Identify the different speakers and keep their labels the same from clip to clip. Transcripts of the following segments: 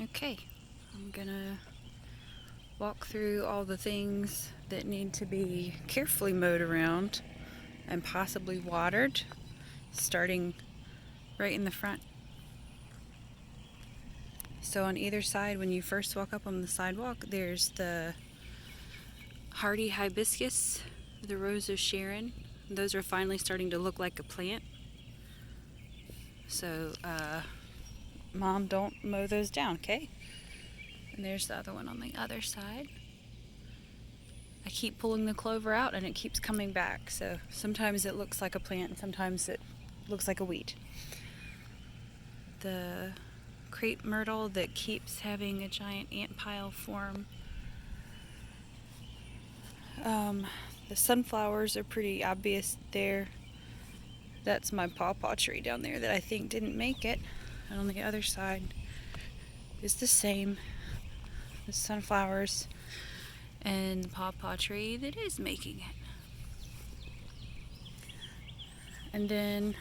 Speaker 1: Okay, I'm gonna walk through all the things that need to be carefully mowed around and possibly watered, starting right in the front. So on either side, when you first walk up on the sidewalk, there's the hardy hibiscus, the rose of Sharon. Those are finally starting to look like a plant. So, Mom, don't mow those down, okay? And there's the other one on the other side. I keep pulling the clover out and it keeps coming back. So sometimes it looks like a plant and sometimes it looks like a weed. The crepe myrtle that keeps having a giant ant pile form. The sunflowers are pretty obvious there. That's my pawpaw tree down there that I think didn't make it. And on the other side is the same. The sunflowers and the pawpaw tree that is making it. And then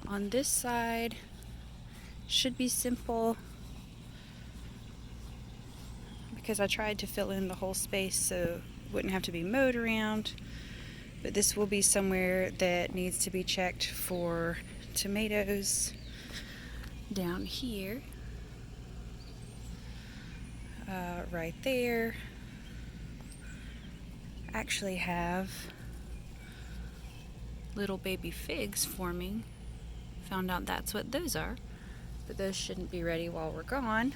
Speaker 1: on this side should be simple because I tried to fill in the whole space so it wouldn't have to be mowed around. But this will be somewhere that needs to be checked for tomatoes down here. Right there. Actually have little baby figs forming. Found out that's what those are. But those shouldn't be ready while we're gone.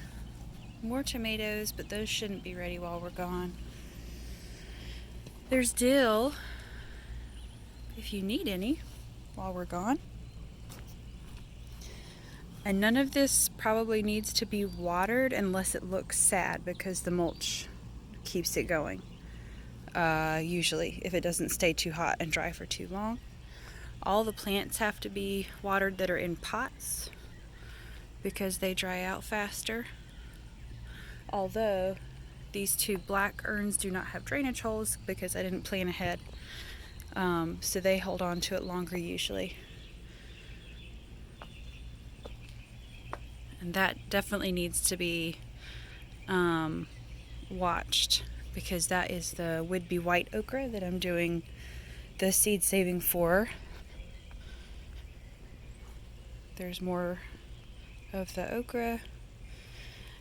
Speaker 1: More tomatoes, but those shouldn't be ready while we're gone. There's dill, if you need any while we're gone. And none of this probably needs to be watered unless it looks sad because the mulch keeps it going. Usually, if it doesn't stay too hot and dry for too long. All the plants have to be watered that are in pots because they dry out faster. Although these two black urns do not have drainage holes because I didn't plan ahead. So they hold on to it longer usually. And that definitely needs to be watched because that is the would-be white okra that I'm doing the seed saving for. There's more of the okra.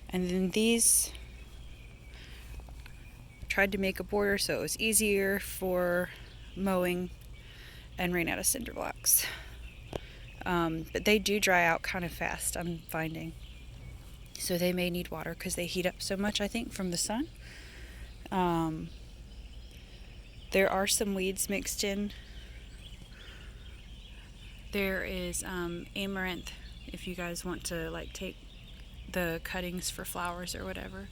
Speaker 1: And then these, tried to make a border so it was easier for mowing and ran out of cinder blocks. But they do dry out kind of fast, I'm finding. So they may need water because they heat up so much, I think, from the sun. There are some weeds mixed in. There is amaranth, if you guys want to like take the cuttings for flowers or whatever.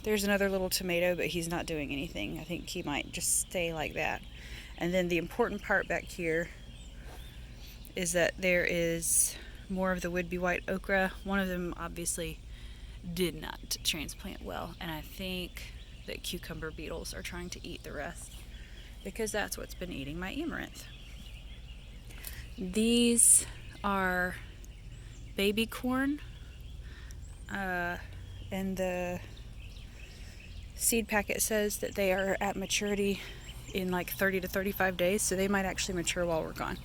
Speaker 1: There's another little tomato, but he's not doing anything. I think he might just stay like that. And then the important part back here is that there is more of the would-be white okra. One of them obviously did not transplant well, and I think that cucumber beetles are trying to eat the rest because that's what's been eating my amaranth. These are baby corn, and the seed packet says that they are at maturity in like 30 to 35 days, so they might actually mature while we're gone.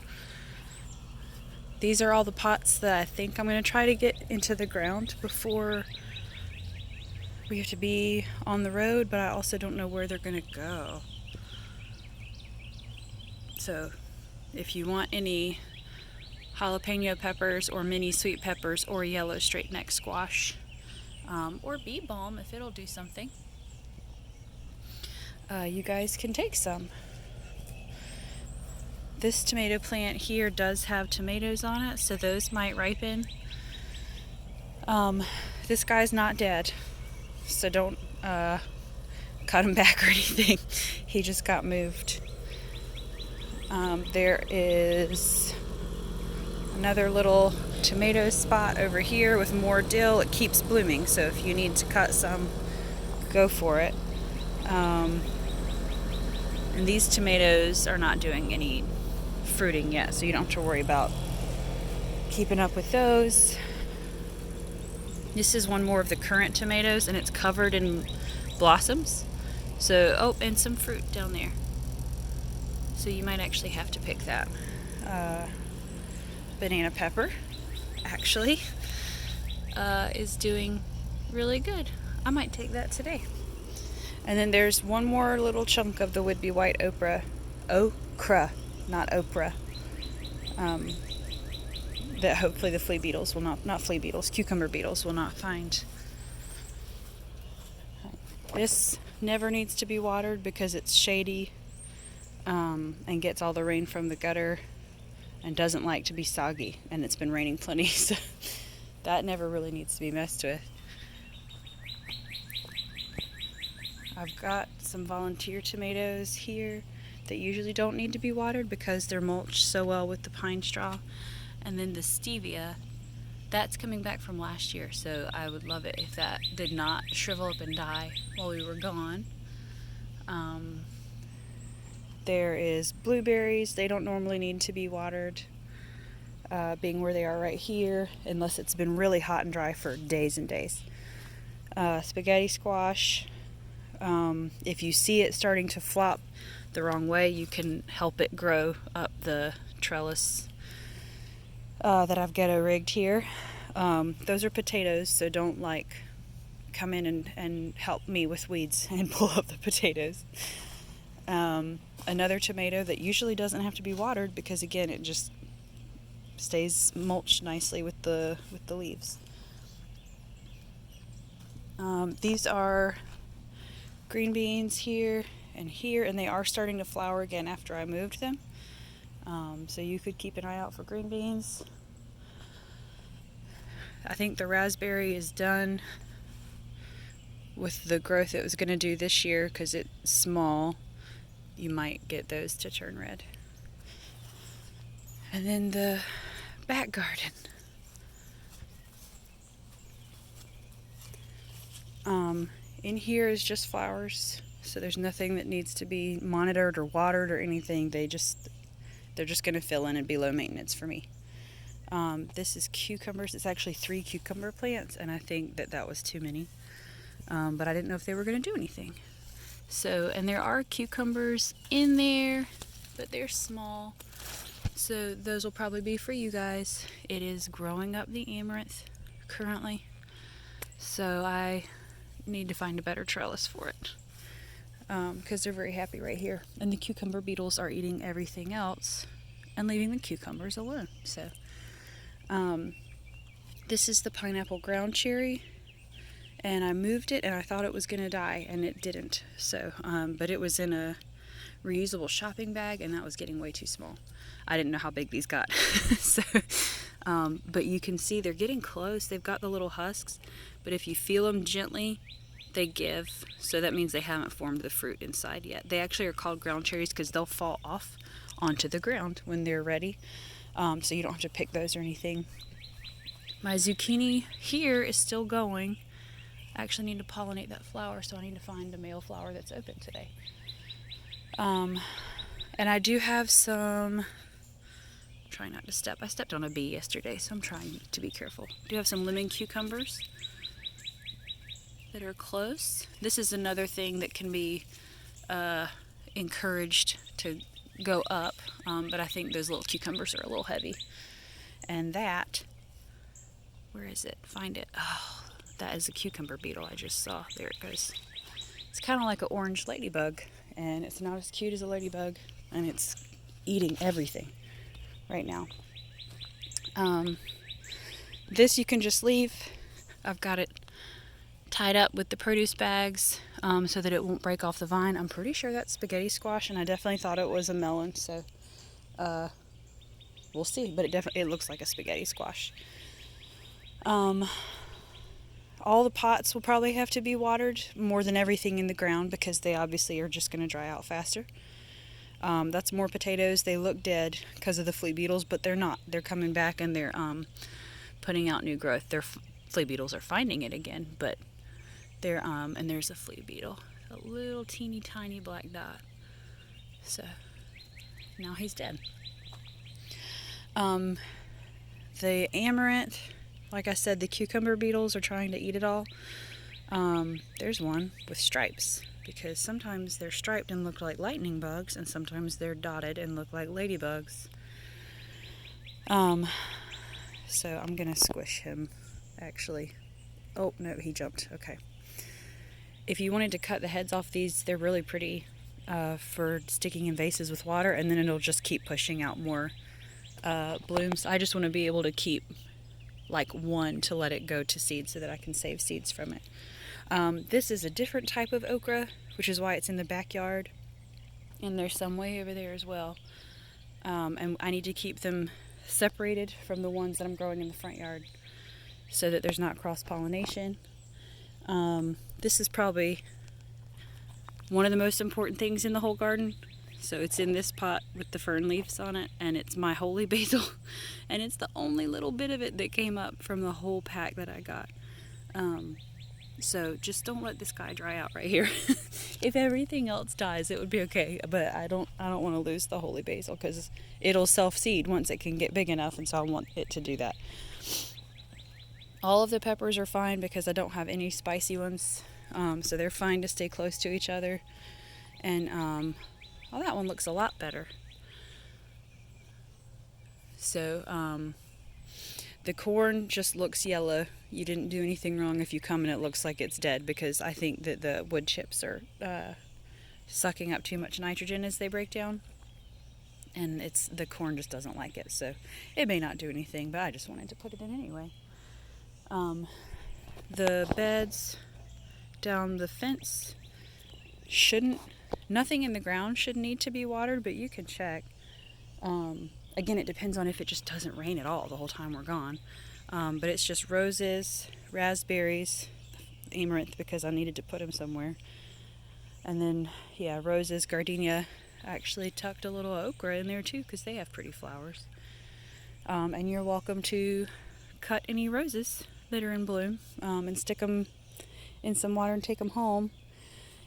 Speaker 1: These are all the pots that I think I'm going to try to get into the ground before we have to be on the road, but I also don't know where they're going to go. So if you want any jalapeno peppers or mini sweet peppers or yellow straight neck squash, or bee balm if it'll do something, you guys can take some. This tomato plant here does have tomatoes on it, so those might ripen. This guy's not dead, so don't cut him back or anything. He just got moved. There is another little tomato spot over here with more dill. It keeps blooming, so if you need to cut some, go for it. And these tomatoes are not doing any fruiting yet, so you don't have to worry about keeping up with those. This is one more of the currant tomatoes, and it's covered in blossoms. So, oh, and some fruit down there. So you might actually have to pick that. Banana pepper, actually, is doing really good. I might take that today. And then there's one more little chunk of the would-be white okra, not okra, that hopefully the flea beetles will not flea beetles, cucumber beetles will not find. This never needs to be watered because it's shady and gets all the rain from the gutter and doesn't like to be soggy, and it's been raining plenty, so that never really needs to be messed with. I've got some volunteer tomatoes here that usually don't need to be watered because they're mulched so well with the pine straw. And then the stevia, that's coming back from last year, so I would love it if that did not shrivel up and die while we were gone. There is blueberries. They don't normally need to be watered, being where they are right here, unless it's been really hot and dry for days and days. Spaghetti squash. If you see it starting to flop the wrong way, you can help it grow up the trellis that I've ghetto rigged here. Those are potatoes, so don't come in and help me with weeds and pull up the potatoes. Another tomato that usually doesn't have to be watered because again it just stays mulched nicely with the leaves. These are green beans here, and they are starting to flower again after I moved them. So you could keep an eye out for green beans. I think the raspberry is done with the growth it was going to do this year because it's small. You might get those to turn red. And then the back garden. In here is just flowers, so there's nothing that needs to be monitored or watered or anything. They're just going to fill in and be low maintenance for me. This is cucumbers. It's actually 3 cucumber plants, and I think that was too many. But I didn't know if they were going to do anything. So, and there are cucumbers in there, but they're small. So those will probably be for you guys. It is growing up the amaranth currently. So I need to find a better trellis for it. Because they're very happy right here. And the cucumber beetles are eating everything else and leaving the cucumbers alone. So this is the pineapple ground cherry, and I moved it and I thought it was going to die, and it didn't. So but it was in a reusable shopping bag, and that was getting way too small. I didn't know how big these got. So but you can see they're getting close. They've got the little husks, but if you feel them gently, they give. So that means they haven't formed the fruit inside yet. They actually are called ground cherries because they'll fall off onto the ground when they're ready. So you don't have to pick those or anything. My zucchini here is still going. I actually need to pollinate that flower, so I need to find a male flower that's open today. And I do have some, try not to step. I stepped on a bee yesterday, so I'm trying to be careful. I do have some lemon cucumbers that are close. This is another thing that can be encouraged to go up, but I think those little cucumbers are a little heavy. And that, where is it? Find it. Oh, that is a cucumber beetle I just saw. There it goes. It's kind of like an orange ladybug, and it's not as cute as a ladybug, and it's eating everything right now. This you can just leave. I've got it tied up with the produce bags so that it won't break off the vine. I'm pretty sure that's spaghetti squash, and I definitely thought it was a melon, so we'll see. But it looks like a spaghetti squash. All the pots will probably have to be watered more than everything in the ground because they obviously are just going to dry out faster. That's more potatoes. They look dead because of the flea beetles, but they're not. They're coming back, and they're putting out new growth. Their flea beetles are finding it again, but they're and there's a flea beetle, a little teeny tiny black dot. So now he's dead. The amaranth, like I said, the cucumber beetles are trying to eat it all. There's one with stripes, because sometimes they're striped and look like lightning bugs, and sometimes they're dotted and look like ladybugs. So I'm gonna squish him, actually. Oh, no, he jumped. Okay. If you wanted to cut the heads off these, they're really pretty for sticking in vases with water, and then it'll just keep pushing out more blooms. I just want to be able to keep like one to let it go to seed so that I can save seeds from it. This is a different type of okra, which is why it's in the backyard, and there's some way over there as well. And I need to keep them separated from the ones that I'm growing in the front yard so that there's not cross-pollination. This is probably one of the most important things in the whole garden. So it's in this pot with the fern leaves on it, and it's my holy basil, and it's the only little bit of it that came up from the whole pack that I got. So just don't let this guy dry out right here. If everything else dies, it would be okay, but I don't want to lose the holy basil because it'll self-seed once it can get big enough, and so I want it to do that. All of the peppers are fine because I don't have any spicy ones, so they're fine to stay close to each other. And oh, that one looks a lot better. So the corn just looks yellow. You didn't do anything wrong if you come and it looks like it's dead, because I think that the wood chips are sucking up too much nitrogen as they break down, and the corn just doesn't like it, so it may not do anything, but I just wanted to put it in anyway. The beds down the fence nothing in the ground should need to be watered, but you can check. Again, it depends on if it just doesn't rain at all the whole time we're gone. But it's just roses, raspberries, amaranth because I needed to put them somewhere. And then, yeah, roses, gardenia. I actually tucked a little okra in there too because they have pretty flowers. And you're welcome to cut any roses that are in bloom and stick them in some water and take them home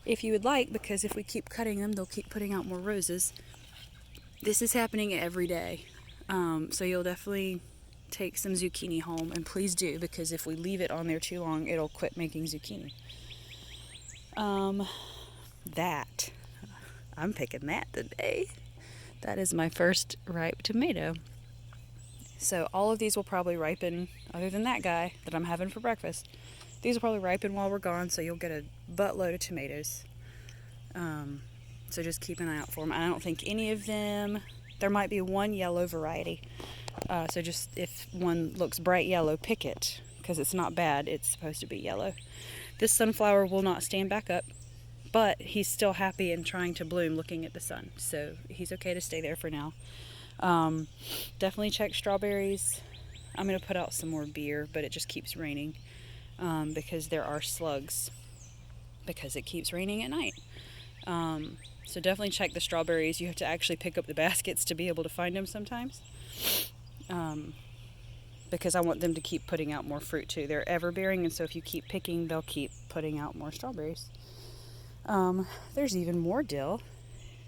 Speaker 1: if you would like, because if we keep cutting them, they'll keep putting out more roses. This is happening every day. So you'll definitely take some zucchini home, and please do, because if we leave it on there too long, it'll quit making zucchini. I'm picking that today. That is my first ripe tomato. So all of these will probably ripen, other than that guy that I'm having for breakfast. These will probably ripen while we're gone, so you'll get a buttload of tomatoes. So just keep an eye out for them. I don't think any of them, there might be one yellow variety. So just if one looks bright yellow, pick it, because it's not bad. It's supposed to be yellow. This sunflower will not stand back up, but he's still happy and trying to bloom looking at the sun. So he's okay to stay there for now. Definitely check strawberries. I'm going to put out some more beer, but it just keeps raining because there are slugs because it keeps raining at night. So definitely check the strawberries. You have to actually pick up the baskets to be able to find them sometimes. Because I want them to keep putting out more fruit too. They're ever-bearing, and so if you keep picking, they'll keep putting out more strawberries. There's even more dill.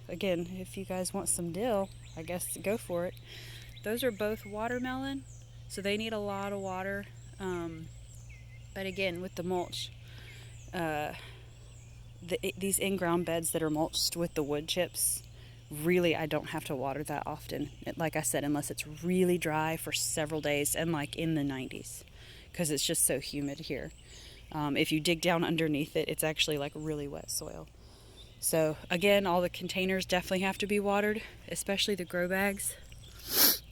Speaker 1: Again, if you guys want some dill, I guess go for it. Those are both watermelon, so they need a lot of water. But again, with the mulch, these in-ground beds that are mulched with the wood chips, really I don't have to water that often. Like I said, unless it's really dry for several days and like in the 90s, because it's just so humid here. If you dig down underneath it, it's actually like really wet soil. So again, all the containers definitely have to be watered, especially the grow bags,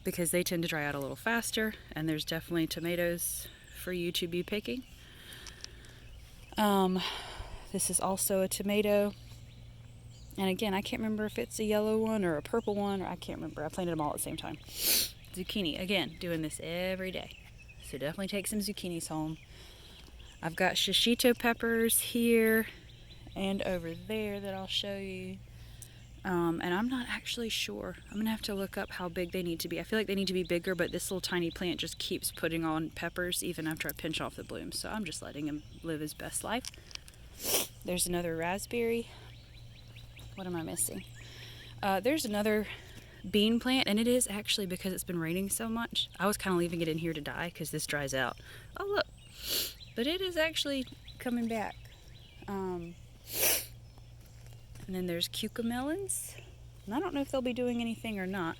Speaker 1: because they tend to dry out a little faster, and there's definitely tomatoes for you to be picking. This is also a tomato. And again, I can't remember if it's a yellow one or a purple one, or I can't remember. I planted them all at the same time. Zucchini, again, doing this every day. So definitely take some zucchinis home. I've got shishito peppers here and over there that I'll show you. And I'm not actually sure. I'm going to have to look up how big they need to be. I feel like they need to be bigger, but this little tiny plant just keeps putting on peppers even after I pinch off the blooms. So I'm just letting him live his best life. There's another raspberry. What am I missing? There's another bean plant, and it is actually because it's been raining so much. I was kind of leaving it in here to die because this dries out. Oh, look. But it is actually coming back. And then there's cucamelons. And I don't know if they'll be doing anything or not.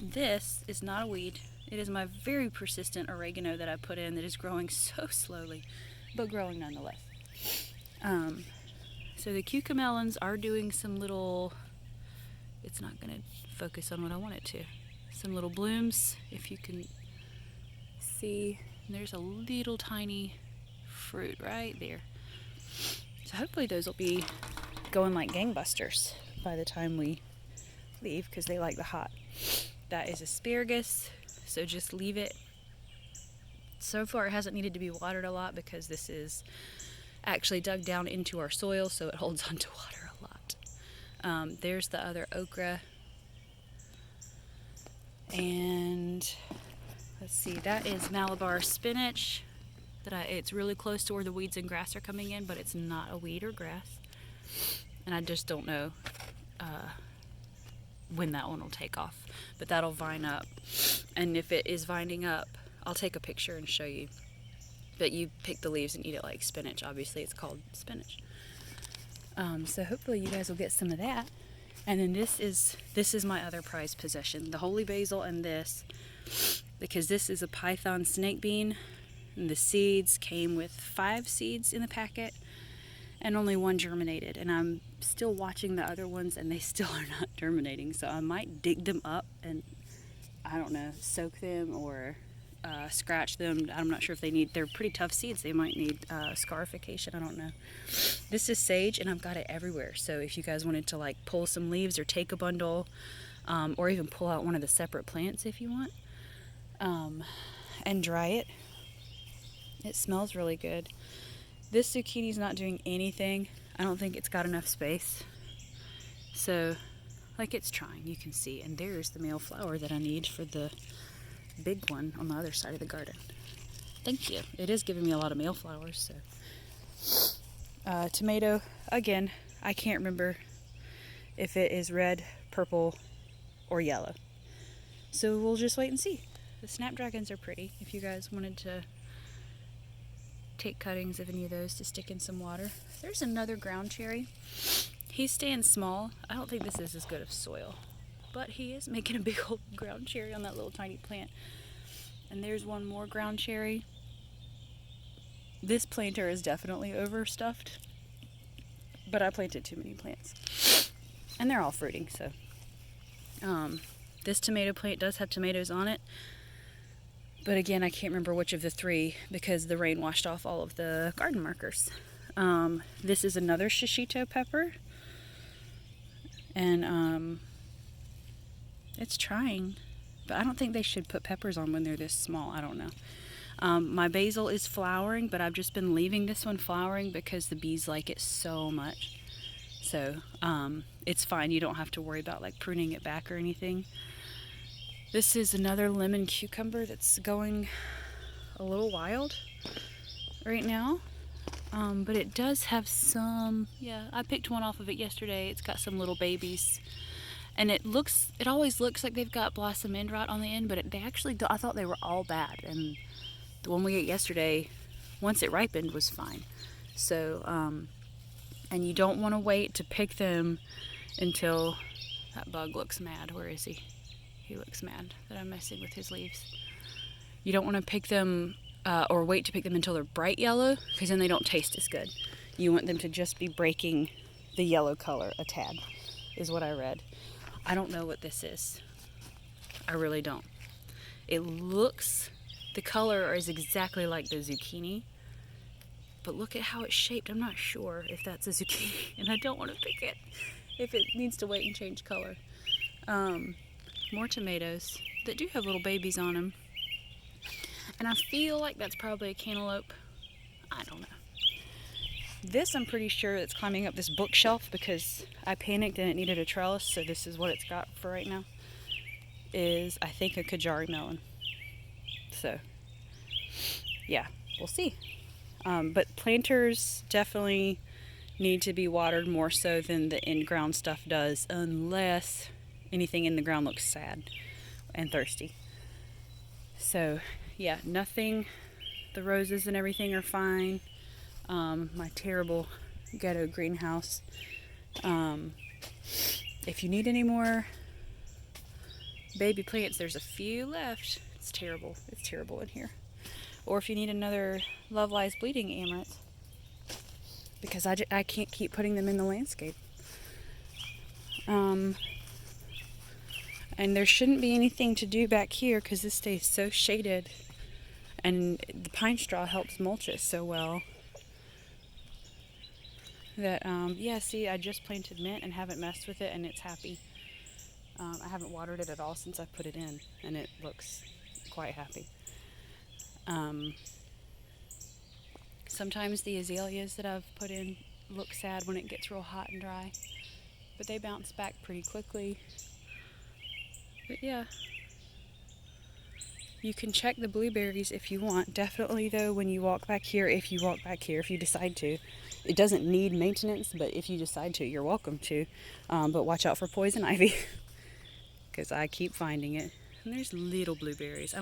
Speaker 1: This is not a weed. It is my very persistent oregano that I put in that is growing so slowly, but growing nonetheless. So the cucamelons are doing some little, it's not going to focus on what I want it to. Some little blooms, if you can see. There's a little tiny fruit right there. So hopefully those will be going like gangbusters by the time we leave, because they like the hot. That is asparagus, so just leave it. So far it hasn't needed to be watered a lot because this is actually dug down into our soil, so it holds on to water a lot. There's the other okra. And let's see, that is Malabar spinach. It's really close to where the weeds and grass are coming in, but it's not a weed or grass. And I just don't know when that one will take off. But that'll vine up. And if it is vining up, I'll take a picture and show you. But you pick the leaves and eat it like spinach. Obviously, it's called spinach. So hopefully you guys will get some of that. And then this is my other prized possession, the holy basil and this, because this is a python snake bean, and the seeds came with 5 seeds in the packet, and only 1 germinated. And I'm still watching the other ones, and they still are not germinating. So I might dig them up and, I don't know, soak them or scratch them. I'm not sure if they're pretty tough seeds. They might need scarification. I don't know. This is sage, and I've got it everywhere. So if you guys wanted to like pull some leaves or take a bundle, or even pull out one of the separate plants if you want, and dry it. It smells really good. This zucchini's not doing anything. I don't think it's got enough space. So, like, it's trying, you can see. And there's the male flower that I need for the big one on the other side of the garden. Thank you. It is giving me a lot of male flowers. So, tomato, again, I can't remember if it is red, purple, or yellow. So we'll just wait and see. The snapdragons are pretty. If you guys wanted to take cuttings of any of those to stick in some water. There's another ground cherry. He's staying small. I don't think this is as good of soil, but he is making a big old ground cherry on that little tiny plant. And there's one more ground cherry. This planter is definitely overstuffed, but I planted too many plants. And they're all fruiting, so. This tomato plant does have tomatoes on it, but again, I can't remember which of the 3 because the rain washed off all of the garden markers. This is another shishito pepper, and it's trying, but I don't think they should put peppers on when they're this small. I don't know. My basil is flowering, but I've just been leaving this one flowering because the bees like it so much. So it's fine. You don't have to worry about like pruning it back or anything. This is another lemon cucumber that's going a little wild right now. But it does have some, yeah, I picked one off of it yesterday. It's got some little babies. And it always looks like they've got blossom end rot on the end, but I thought they were all bad. And the one we ate yesterday, once it ripened, was fine. So, and you don't want to wait to pick them until that bug looks mad. Where is he? He looks mad that I'm messing with his leaves. You don't want to pick them or wait to pick them until they're bright yellow, because then they don't taste as good. You want them to just be breaking the yellow color a tad, is what I read. I don't know what this is. I really don't. The color is exactly like the zucchini, but look at how it's shaped. I'm not sure if that's a zucchini, and I don't want to pick it if it needs to wait and change color. More tomatoes that do have little babies on them. And I feel like that's probably a cantaloupe. I don't know. This, I'm pretty sure it's climbing up this bookshelf because I panicked and it needed a trellis, so this is what it's got for right now. Is, I think, a Kajari melon. So, yeah, we'll see. But planters definitely need to be watered more so than the in-ground stuff does, unless anything in the ground looks sad and thirsty. So yeah, nothing. The roses and everything are fine. My terrible ghetto greenhouse. If you need any more baby plants, there's a few left. It's terrible. It's terrible in here. Or if you need another Love Lies Bleeding amaranth, because I can't keep putting them in the landscape. And there shouldn't be anything to do back here because this stays so shaded, and the pine straw helps mulch it so well that yeah, see, I just planted mint and haven't messed with it, and it's happy. I haven't watered it at all since I put it in, and it looks quite happy. Sometimes the azaleas that I've put in look sad when it gets real hot and dry, but they bounce back pretty quickly. But yeah, you can check the blueberries if you want. Definitely though, when you walk back here, if you decide to, it doesn't need maintenance, but if you decide to, you're welcome to. But watch out for poison ivy, because I keep finding it. And there's little blueberries.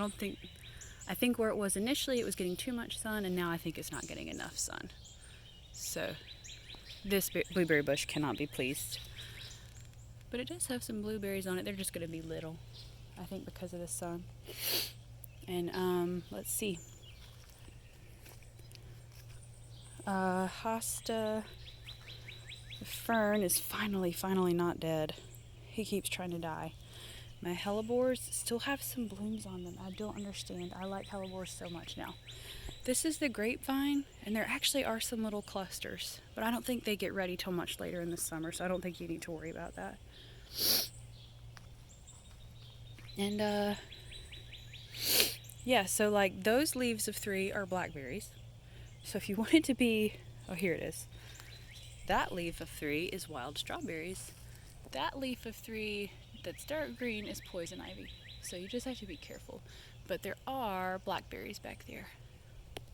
Speaker 1: I think where it was initially, it was getting too much sun, and now I think it's not getting enough sun. So this blueberry bush cannot be pleased. But it does have some blueberries on it. They're just going to be little, I think, because of the sun. And let's see. Hosta, the fern is finally not dead. He keeps trying to die. My hellebores still have some blooms on them. I don't understand. I like hellebores so much now. This is the grapevine, and there actually are some little clusters, but I don't think they get ready till much later in the summer, so I don't think you need to worry about that. And yeah, so like those leaves of 3 are blackberries. So if you want it to be, oh, here it is. That leaf of 3 is wild strawberries. That leaf of 3 that's dark green is poison ivy. So you just have to be careful. But there are blackberries back there.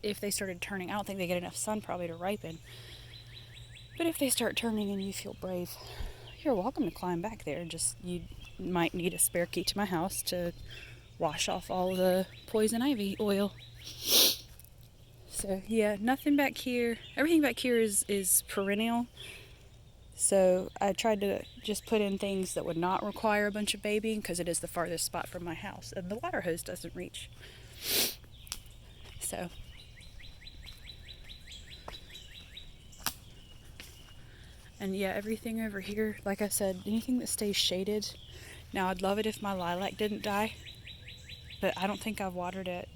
Speaker 1: If they started turning, I don't think they get enough sun probably to ripen. But if they start turning and you feel brave, you're welcome to climb back there. Just, you might need a spare key to my house to wash off all the poison ivy oil. So yeah, nothing back here. Everything back here is perennial. So I tried to just put in things that would not require a bunch of babying, because it is the farthest spot from my house and the water hose doesn't reach. So and yeah, everything over here, like I said, anything that stays shaded. Now I'd love it if my lilac didn't die, but I don't think I've watered it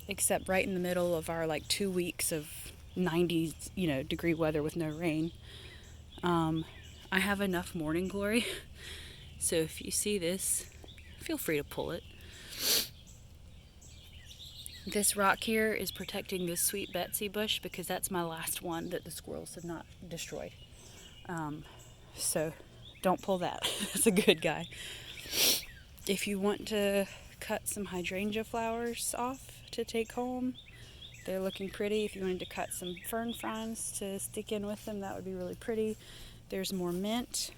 Speaker 1: except right in the middle of our like 2 weeks of 90 degree weather with no rain. I have enough morning glory, so if you see this, feel free to pull it. This rock here is protecting this Sweet Betsy bush, because that's my last one that the squirrels have not destroyed. So don't pull that. That's a good guy. If you want to cut some hydrangea flowers off to take home, they're looking pretty. If you wanted to cut some fern fronds to stick in with them, that would be really pretty. There's more mint.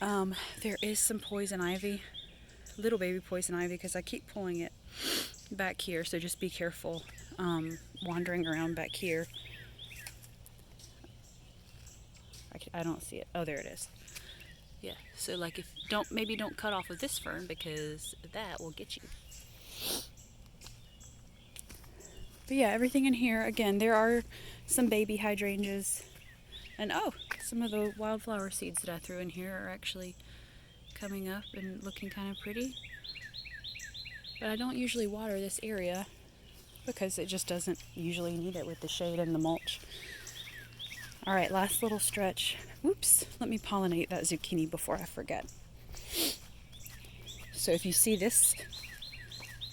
Speaker 1: There is some poison ivy, little baby poison ivy, because I keep pulling it back here, so just be careful wandering around back here. I don't see it. Oh, there it is. Yeah, so like maybe don't cut off of this fern, because that will get you. But yeah, everything in here, again, there are some baby hydrangeas. And oh, some of the wildflower seeds that I threw in here are actually coming up and looking kind of pretty. But I don't usually water this area because it just doesn't usually need it with the shade and the mulch. All right, last little stretch. Whoops, let me pollinate that zucchini before I forget. So if you see this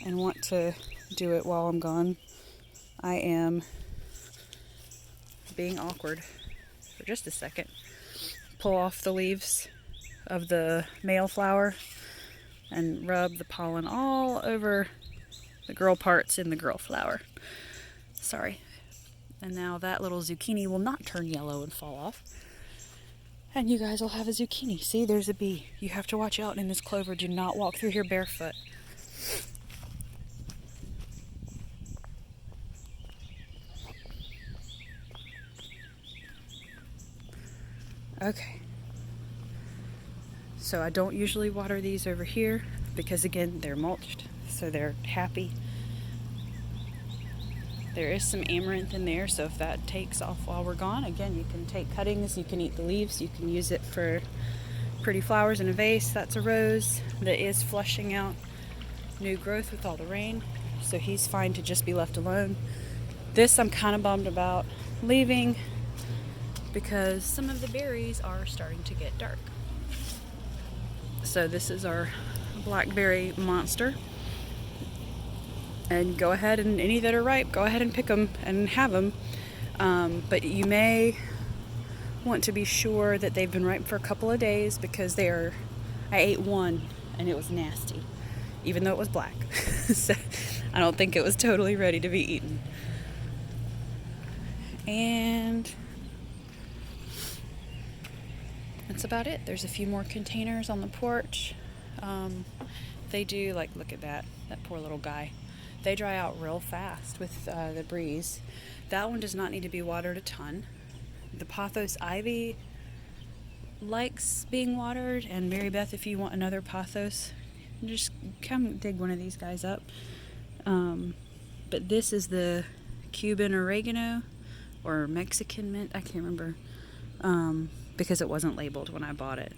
Speaker 1: and want to do it while I'm gone, I am being awkward for just a second. Pull off the leaves of the male flower and rub the pollen all over the girl parts in the girl flower. Sorry. And now that little zucchini will not turn yellow and fall off. And you guys will have a zucchini. See, there's a bee. You have to watch out in this clover. Do not walk through here barefoot. Okay. So I don't usually water these over here because, again, they're mulched, so they're happy. There is some amaranth in there, so if that takes off while we're gone, again, you can take cuttings, you can eat the leaves, you can use it for pretty flowers in a vase. That's a rose that is flushing out new growth with all the rain, so he's fine to just be left alone. This I'm kind of bummed about leaving because some of the berries are starting to get dark. So this is our blackberry monster. And go ahead, and any that are ripe, go ahead and pick them and have them. But you may want to be sure that they've been ripe for a couple of days because I ate one and it was nasty, even though it was black. So I don't think it was totally ready to be eaten. And that's about it. There's a few more containers on the porch. They do, like, look at that poor little guy. They dry out real fast with the breeze. That one does not need to be watered a ton. The pothos ivy likes being watered, and Mary Beth, if you want another pothos, just come dig one of these guys up. But this is the Cuban oregano or Mexican mint, I can't remember, because it wasn't labeled when I bought it.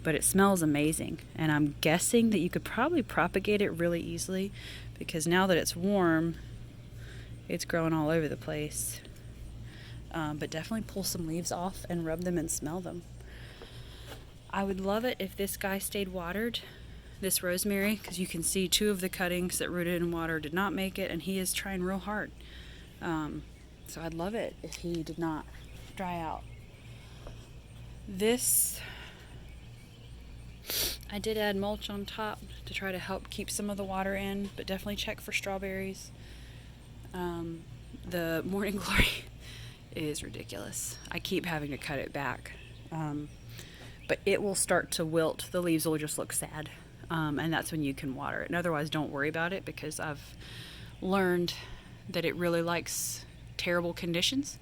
Speaker 1: But it smells amazing, and I'm guessing that you could probably propagate it really easily because now that it's warm, it's growing all over the place. But definitely pull some leaves off and rub them and smell them. I would love it if this guy stayed watered, this rosemary, because you can see two of the cuttings that rooted in water did not make it, and he is trying real hard. So I'd love it if he did not dry out. This, I did add mulch on top to try to help keep some of the water in, but definitely check for strawberries. The morning glory is ridiculous. I keep having to cut it back. But it will start to wilt. The leaves will just look sad. And that's when you can water it. And otherwise, don't worry about it because I've learned that it really likes terrible conditions.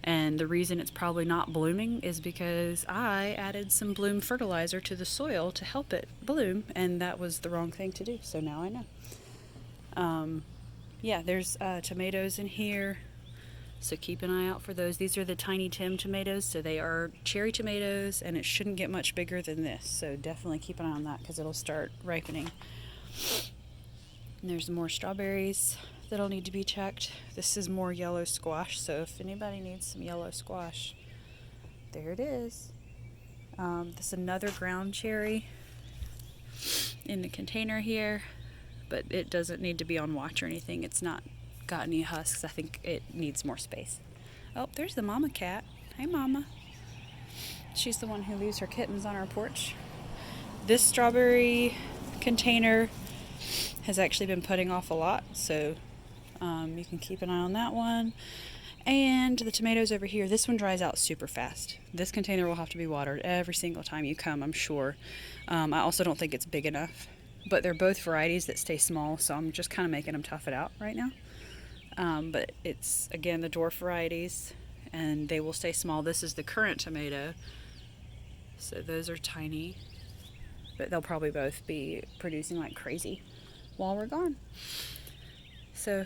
Speaker 1: And the reason it's probably not blooming is because I added some bloom fertilizer to the soil to help it bloom, and that was the wrong thing to do. So now I know. Yeah, there's tomatoes in here, so keep an eye out for those. These are the Tiny Tim tomatoes, so they are cherry tomatoes, and it shouldn't get much bigger than this. So definitely keep an eye on that because it'll start ripening. And there's more strawberries that'll need to be checked. This is more yellow squash, so if anybody needs some yellow squash, there it is. This is another ground cherry in the container here, but it doesn't need to be on watch or anything. It's not got any husks. I think it needs more space. Oh, there's the mama cat. Hey, mama. She's the one who leaves her kittens on our porch. This strawberry container has actually been putting off a lot, so you can keep an eye on that one. And the tomatoes over here, this one dries out super fast. This container will have to be watered every single time you come, I'm sure. I also don't think it's big enough, but they're both varieties that stay small, so I'm just kind of making them tough it out right now. But it's, again, the dwarf varieties, and they will stay small. This is the currant tomato, so those are tiny, but they'll probably both be producing like crazy while we're gone. So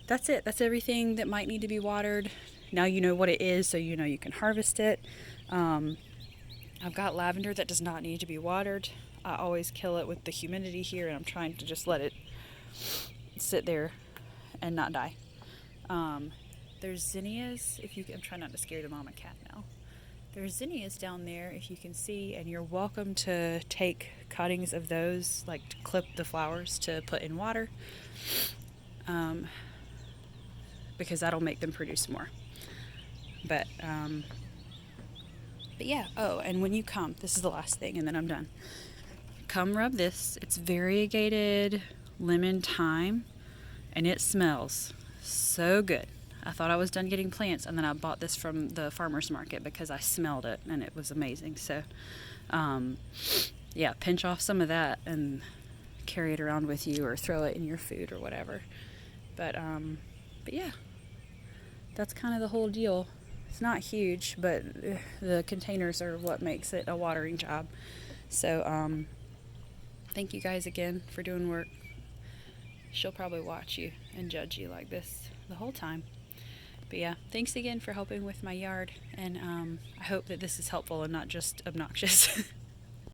Speaker 1: that's it. That's everything that might need to be watered. Now you know what it is, so you know you can harvest it. I've got lavender that does not need to be watered. I always kill it with the humidity here, and I'm trying to just let it sit there and not die. There's zinnias. I'm trying not to scare the mama cat now. There's zinnias down there, if you can see, and you're welcome to take cuttings of those, like to clip the flowers to put in water, because that'll make them produce more. But yeah. Oh, and when you come, this is the last thing, and then I'm done. Come rub this. It's variegated lemon thyme, and it smells so good. I thought I was done getting plants, and then I bought this from the farmer's market because I smelled it and it was amazing. So, yeah, pinch off some of that and carry it around with you or throw it in your food or whatever. But yeah, that's kind of the whole deal. It's not huge, but the containers are what makes it a watering job. So, thank you guys again for doing work. She'll probably watch you and judge you like this the whole time. But yeah, thanks again for helping with my yard, and I hope that this is helpful and not just obnoxious.